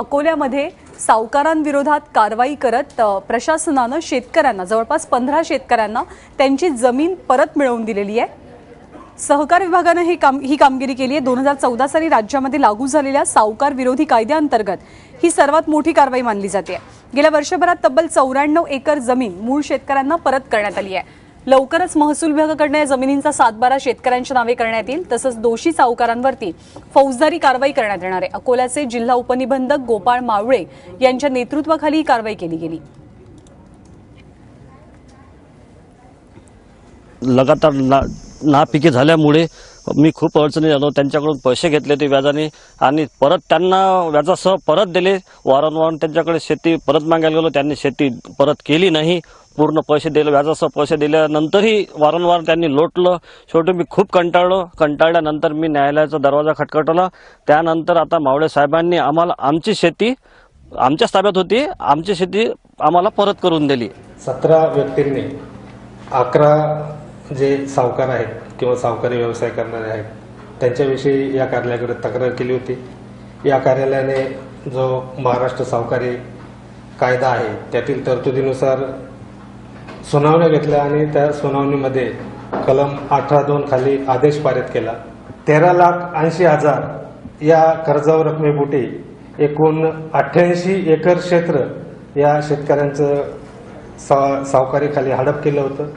अकोल्यामध्ये सावकारांविरोधात कारवाई करत प्रशासनाने शेतकऱ्यांना जवळपास 15 शेतकऱ्यांना त्यांची जमीन परत मिळवून दिलेली आहे। सहकार विभागाने ही कामगिरी केली आहे। 2014 साली राज्यामध्ये लागू झालेल्या सावकार विरोधी कायद्याअंतर्गत ही सर्वात मोठी कारवाई मानली जाते। गेल्या वर्षभरात तब्बल 94 एकर जमीन मूळ शेतकऱ्यांना परत करण्यात आली आहे। लवकरच महसूल विभागाकडून या जमिनींचा 7-12 शेतकऱ्यांच्या नावे करण्यात येईल। तसंच दोषी सावकारांवरती फौजदारी कारवाई करण्यात येणार आहे। अकोल्याचे जिल्हा उपनिबंधक गोपाळ मावळे यांच्या नेतृत्वाखाली ही कारवाई केली गेली। लगातार नापिकी झाल्यामुळे मी खूप अडचणी आलो। त्यांच्याकडून पैसे घेतले ते व्याजाने आणि परत त्यांना व्याजासह परत दिले। वारंवार त्यांच्याकडे शेती परत मागायला गेलो, त्यांनी शेती परत केली नाही। पूर्ण पैसे दिले, व्याजासह पैसे दिल्यानंतरही वारंवार त्यांनी लोटलं। शेवटी मी खूप कंटाळल्यानंतर मी न्यायालयाचा दरवाजा खटखटला। त्यानंतर आता मावळे साहेबांनी आम्हाला आमची शेती आमच्याच ताब्यात होती, आमची शेती आम्हाला परत करून दिली। 17 व्यक्तींनी 11 जे सावकार आहेत किंवा सावकारी व्यवसाय करणारे आहेत त्यांच्याविषयी या कार्यालयाकडे तक्रार केली होती। या कार्यालयाने जो महाराष्ट्र सावकारी कायदा आहे त्यातील तरतुदीनुसार सुनावण्या घेतल्या आणि त्या सुनावणीमध्ये कलम 18(2) खाली आदेश पारित केला। 13,80,000 या कर्जावर रकमेपोटी एकूण 88 एकर क्षेत्र या शेतकऱ्यांचं सावकारी खाली हडप केलं होतं।